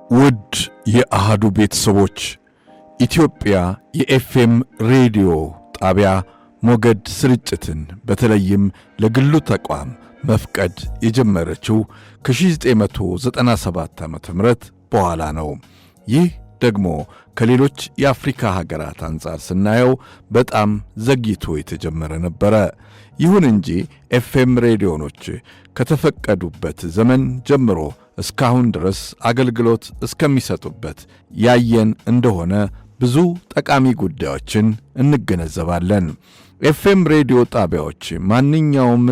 ውድ የአሃዱ ቤተሰቦች ኢትዮጵያ የኤፍኤም ሬዲዮ ጣቢያ ሞገድ ስርጭትን በተለይም ለግሉ ተቋም መፍቀድ የጀመረችው ከ1997 ዓ.ም በኋላ ነው። ይህ ደግሞ ከሌሎች የአፍሪካ ሀገራት አንጻር ስናየው በጣም ዘግይቶ የተጀመረ ነበረ። ይሁን እንጂ ኤፍኤም ሬዲዮኖች ከተፈቀዱበት ዘመን ጀምሮ እስካሁን ድረስ አገልግሎት እስከሚሰጡበት ያየን እንደሆነ ብዙ ጠቃሚ ጉዳዮችን እንገነዘባለን። ኤፍኤም ሬዲዮ ጣቢያዎች ማንኛውም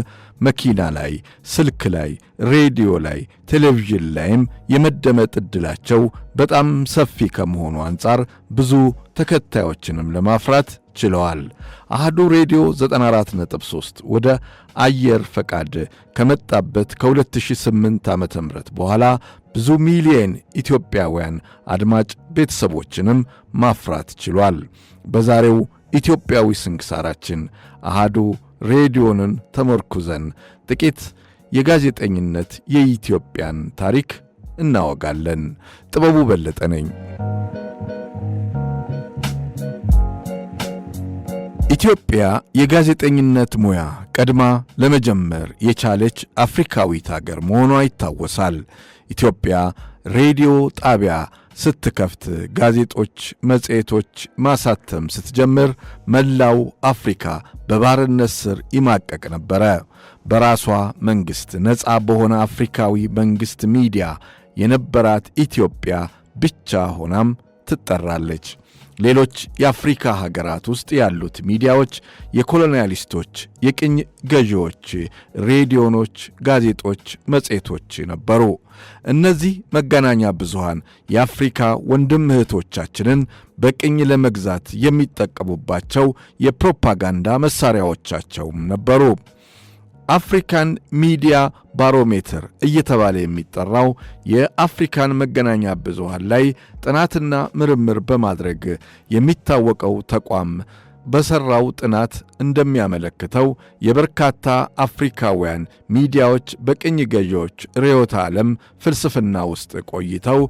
መኪና ላይ፣ ስልክ ላይ፣ ሬዲዮ ላይ፣ ቴሌቪዥን ላይም የመደመጥ ዕድላቸው በጣም ሰፊ ከመሆኑ አንጻር ብዙ ተከታዮችንም ለማፍራት ችለዋል። አሃዱ ሬዲዮ 94.3 ወደ አየር ፈቃድ ከመጣበት ከ2008 ዓ.ም በኋላ ብዙ ሚሊዮን ኢትዮጵያውያን አድማጭ ቤተሰቦችንም ማፍራት ችሏል። በዛሬው ኢትዮጵያዊ ስንክሳራችን አሃዱ ሬዲዮንን ተመርኩዘን ጥቂት የጋዜጠኝነት የኢትዮጵያን ታሪክ እናወጋለን። ጥበቡ በለጠ ነኝ። ኢትዮጵያ የጋዜጠኝነት ሙያ ቀድማ ለመጀመር የቻለች አፍሪካዊት አገር መሆኗ ይታወሳል። ኢትዮጵያ ሬዲዮ ጣቢያ ስትከፍት፣ ጋዜጦች፣ መጽሔቶች ማሳተም ስትጀምር መላው አፍሪካ በባርነት ስር ይማቀቅ ነበረ። በራሷ መንግሥት ነፃ በሆነ አፍሪካዊ መንግሥት ሚዲያ የነበራት ኢትዮጵያ ብቻ ሆናም ትጠራለች። ሌሎች የአፍሪካ ሀገራት ውስጥ ያሉት ሚዲያዎች የኮሎኒያሊስቶች፣ የቅኝ ገዢዎች ሬዲዮኖች፣ ጋዜጦች፣ መጽሔቶች ነበሩ። እነዚህ መገናኛ ብዙሃን የአፍሪካ ወንድም እህቶቻችንን በቅኝ ለመግዛት የሚጠቀሙባቸው የፕሮፓጋንዳ መሣሪያዎቻቸውም ነበሩ። አፍሪካን ሚዲያ ባሮሜትር እየተባለ የሚጠራው የአፍሪካን መገናኛ ብዙሃን ላይ ጥናትና ምርምር በማድረግ የሚታወቀው ተቋም በሠራው ጥናት እንደሚያመለክተው የበርካታ አፍሪካውያን ሚዲያዎች በቅኝ ገዢዎች ርዕዮተ ዓለም ፍልስፍና ውስጥ ቆይተው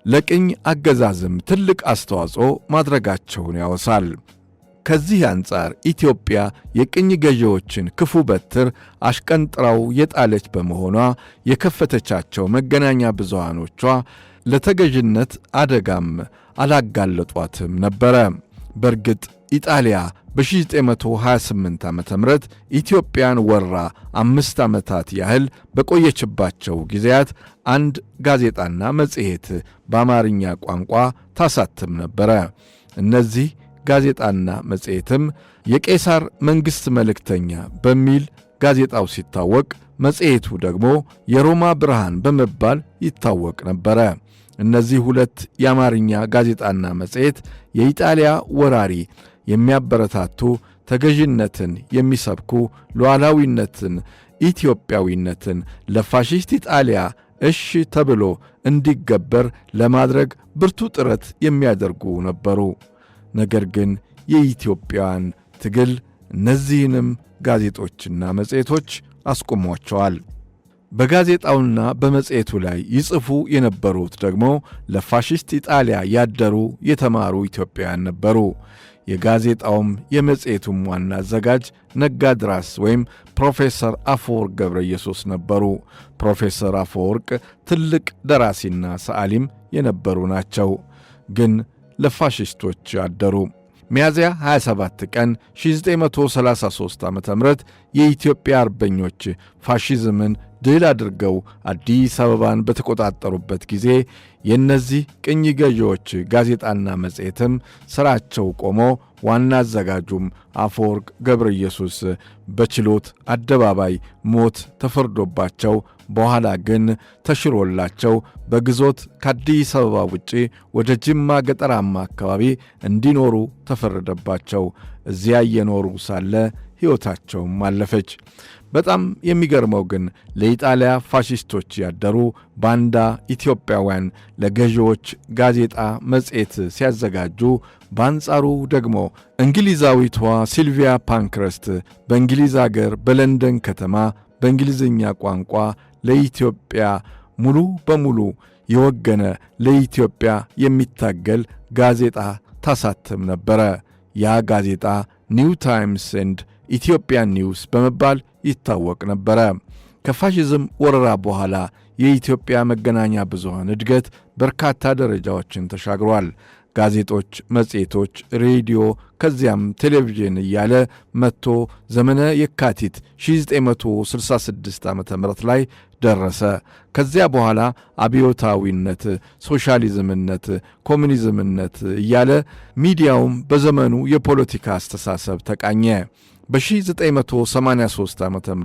ለቅኝ አገዛዝም ትልቅ አስተዋጽኦ ማድረጋቸውን ያወሳል። ከዚህ አንጻር ኢትዮጵያ የቅኝ ገዢዎችን ክፉ በትር አሽቀንጥራው የጣለች በመሆኗ የከፈተቻቸው መገናኛ ብዙሃኖቿ ለተገዥነት አደጋም አላጋለጧትም ነበረ። በእርግጥ ኢጣሊያ በ1928 ዓ.ም ኢትዮጵያን ወራ 5 ዓመታት ያህል በቆየችባቸው ጊዜያት አንድ ጋዜጣና መጽሔት በአማርኛ ቋንቋ ታሳትም ነበረ። እነዚህ ጋዜጣና መጽሔትም የቄሳር መንግሥት መልእክተኛ በሚል ጋዜጣው ሲታወቅ፣ መጽሔቱ ደግሞ የሮማ ብርሃን በመባል ይታወቅ ነበረ። እነዚህ ሁለት የአማርኛ ጋዜጣና መጽሔት የኢጣሊያ ወራሪ የሚያበረታቱ፣ ተገዥነትን የሚሰብኩ፣ ሉዓላዊነትን፣ ኢትዮጵያዊነትን ለፋሺስት ኢጣሊያ እሺ ተብሎ እንዲገበር ለማድረግ ብርቱ ጥረት የሚያደርጉ ነበሩ። ነገር ግን የኢትዮጵያን ትግል እነዚህንም ጋዜጦችና መጽሔቶች አስቆሟቸዋል። በጋዜጣውና በመጽሔቱ ላይ ይጽፉ የነበሩት ደግሞ ለፋሺስት ኢጣሊያ ያደሩ የተማሩ ኢትዮጵያውያን ነበሩ። የጋዜጣውም የመጽሔቱም ዋና አዘጋጅ ነጋድራስ ወይም ፕሮፌሰር አፈወርቅ ገብረ ኢየሱስ ነበሩ። ፕሮፌሰር አፈወርቅ ትልቅ ደራሲና ሰዓሊም የነበሩ ናቸው። ግን ለፋሺስቶች አደሩ። ሚያዝያ 27 ቀን 1933 ዓ.ም የኢትዮጵያ አርበኞች ፋሺዝምን ድል አድርገው አዲስ አበባን በተቆጣጠሩበት ጊዜ የእነዚህ ቅኝ ገዢዎች ጋዜጣና መጽሔትም ሥራቸው ቆሞ ዋና አዘጋጁም አፈወርቅ ገብረ ኢየሱስ በችሎት አደባባይ ሞት ተፈርዶባቸው በኋላ ግን ተሽሮላቸው በግዞት ከአዲስ አበባ ውጪ ወደ ጅማ ገጠራማ አካባቢ እንዲኖሩ ተፈረደባቸው። እዚያ እየኖሩ ሳለ ሕይወታቸውም አለፈች። በጣም የሚገርመው ግን ለኢጣሊያ ፋሺስቶች ያደሩ ባንዳ ኢትዮጵያውያን ለገዢዎች ጋዜጣ መጽሔት ሲያዘጋጁ፣ በአንጻሩ ደግሞ እንግሊዛዊቷ ሲልቪያ ፓንክረስት በእንግሊዝ አገር በለንደን ከተማ በእንግሊዝኛ ቋንቋ ለኢትዮጵያ ሙሉ በሙሉ የወገነ ለኢትዮጵያ የሚታገል ጋዜጣ ታሳትም ነበረ። ያ ጋዜጣ ኒው ታይምስ ኤንድ ኢትዮጵያን ኒውስ በመባል ይታወቅ ነበረ። ከፋሽዝም ወረራ በኋላ የኢትዮጵያ መገናኛ ብዙሃን እድገት በርካታ ደረጃዎችን ተሻግሯል። ጋዜጦች፣ መጽሔቶች፣ ሬዲዮ ከዚያም ቴሌቪዥን እያለ መጥቶ ዘመነ የካቲት 1966 ዓ.ም ላይ ደረሰ። ከዚያ በኋላ አብዮታዊነት፣ ሶሻሊዝምነት፣ ኮሙኒዝምነት እያለ ሚዲያውም በዘመኑ የፖለቲካ አስተሳሰብ ተቃኘ። በ1983 ዓ.ም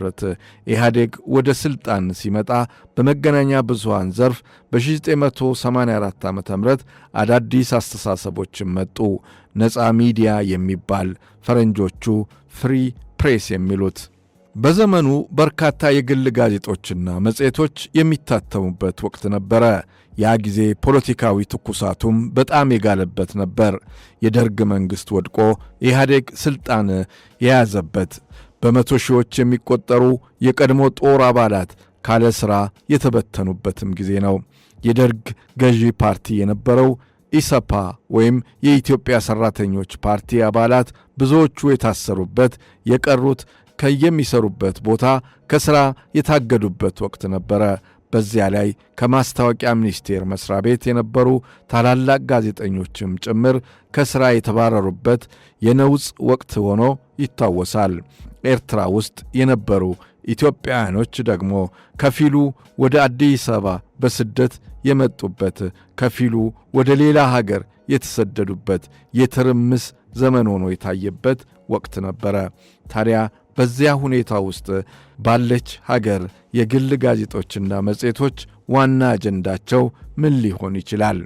ኢህአዴግ ወደ ሥልጣን ሲመጣ በመገናኛ ብዙሃን ዘርፍ በ1984 ዓ.ም አዳዲስ አስተሳሰቦችም መጡ። ነፃ ሚዲያ የሚባል ፈረንጆቹ ፍሪ ፕሬስ የሚሉት። በዘመኑ በርካታ የግል ጋዜጦችና መጽሔቶች የሚታተሙበት ወቅት ነበረ። ያ ጊዜ ፖለቲካዊ ትኩሳቱም በጣም የጋለበት ነበር። የደርግ መንግሥት ወድቆ ኢህአዴግ ሥልጣን የያዘበት፣ በመቶ ሺዎች የሚቆጠሩ የቀድሞ ጦር አባላት ካለ ሥራ የተበተኑበትም ጊዜ ነው። የደርግ ገዢ ፓርቲ የነበረው ኢሰፓ ወይም የኢትዮጵያ ሠራተኞች ፓርቲ አባላት ብዙዎቹ የታሰሩበት፣ የቀሩት ከየሚሰሩበት ቦታ ከሥራ የታገዱበት ወቅት ነበረ። በዚያ ላይ ከማስታወቂያ ሚኒስቴር መስሪያ ቤት የነበሩ ታላላቅ ጋዜጠኞችም ጭምር ከሥራ የተባረሩበት የነውጽ ወቅት ሆኖ ይታወሳል። ኤርትራ ውስጥ የነበሩ ኢትዮጵያውያኖች ደግሞ ከፊሉ ወደ አዲስ አበባ በስደት የመጡበት፣ ከፊሉ ወደ ሌላ ሀገር የተሰደዱበት የትርምስ ዘመን ሆኖ የታየበት ወቅት ነበረ። ታዲያ በዚያ ሁኔታ ውስጥ ባለች ሀገር የግል ጋዜጦችና መጽሔቶች ዋና አጀንዳቸው ምን ሊሆን ይችላል?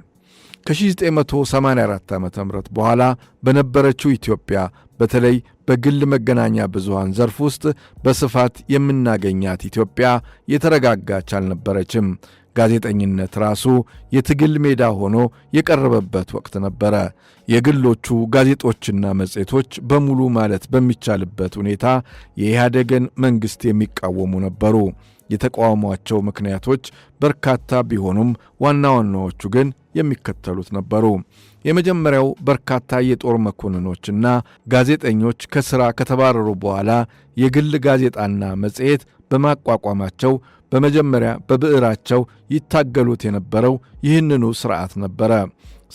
ከ1984 ዓ.ም በኋላ በነበረችው ኢትዮጵያ በተለይ በግል መገናኛ ብዙሃን ዘርፍ ውስጥ በስፋት የምናገኛት ኢትዮጵያ የተረጋጋች አልነበረችም። ጋዜጠኝነት ራሱ የትግል ሜዳ ሆኖ የቀረበበት ወቅት ነበረ። የግሎቹ ጋዜጦችና መጽሔቶች በሙሉ ማለት በሚቻልበት ሁኔታ የኢህአዴግን መንግሥት የሚቃወሙ ነበሩ። የተቃውሟቸው ምክንያቶች በርካታ ቢሆኑም ዋና ዋናዎቹ ግን የሚከተሉት ነበሩ። የመጀመሪያው በርካታ የጦር መኮንኖችና ጋዜጠኞች ከሥራ ከተባረሩ በኋላ የግል ጋዜጣና መጽሔት በማቋቋማቸው በመጀመሪያ በብዕራቸው ይታገሉት የነበረው ይህንኑ ሥርዓት ነበረ።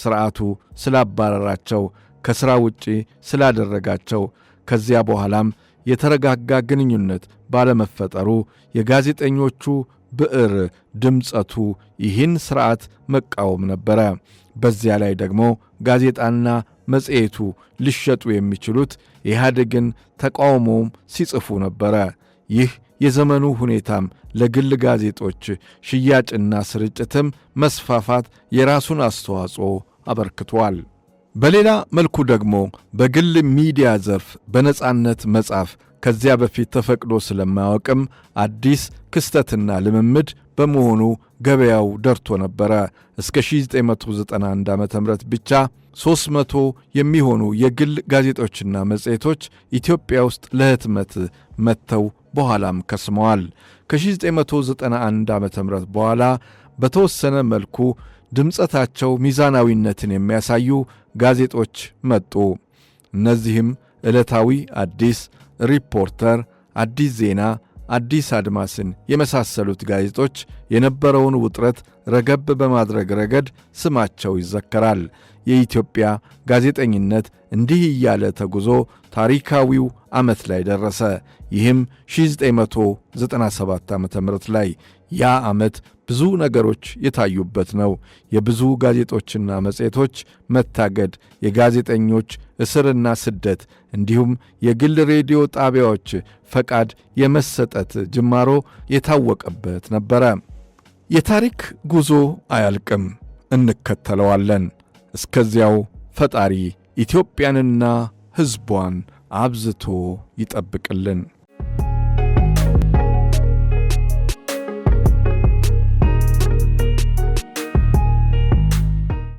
ሥርዓቱ ስላባረራቸው፣ ከሥራ ውጪ ስላደረጋቸው፣ ከዚያ በኋላም የተረጋጋ ግንኙነት ባለመፈጠሩ የጋዜጠኞቹ ብዕር ድምፀቱ ይህን ሥርዓት መቃወም ነበረ። በዚያ ላይ ደግሞ ጋዜጣና መጽሔቱ ሊሸጡ የሚችሉት ኢህአዴግን ተቃውሞም ሲጽፉ ነበረ። ይህ የዘመኑ ሁኔታም ለግል ጋዜጦች ሽያጭና ስርጭትም መስፋፋት የራሱን አስተዋጽኦ አበርክቷል። በሌላ መልኩ ደግሞ በግል ሚዲያ ዘርፍ በነጻነት መጻፍ ከዚያ በፊት ተፈቅዶ ስለማያውቅም አዲስ ክስተትና ልምምድ በመሆኑ ገበያው ደርቶ ነበረ። እስከ 1991 ዓ.ም ብቻ 300 የሚሆኑ የግል ጋዜጦችና መጽሔቶች ኢትዮጵያ ውስጥ ለህትመት መጥተው በኋላም ከስመዋል። ከ1991 ዓ.ም በኋላ በተወሰነ መልኩ ድምፀታቸው ሚዛናዊነትን የሚያሳዩ ጋዜጦች መጡ። እነዚህም ዕለታዊ አዲስ፣ ሪፖርተር፣ አዲስ ዜና፣ አዲስ አድማስን የመሳሰሉት ጋዜጦች የነበረውን ውጥረት ረገብ በማድረግ ረገድ ስማቸው ይዘከራል። የኢትዮጵያ ጋዜጠኝነት እንዲህ እያለ ተጉዞ ታሪካዊው ዓመት ላይ ደረሰ። ይህም 1997 ዓ.ም ላይ። ያ ዓመት ብዙ ነገሮች የታዩበት ነው። የብዙ ጋዜጦችና መጽሔቶች መታገድ፣ የጋዜጠኞች እስርና ስደት እንዲሁም የግል ሬዲዮ ጣቢያዎች ፈቃድ የመሰጠት ጅማሮ የታወቀበት ነበረ። የታሪክ ጉዞ አያልቅም፣ እንከተለዋለን። እስከዚያው ፈጣሪ ኢትዮጵያንና ሕዝቧን አብዝቶ ይጠብቅልን።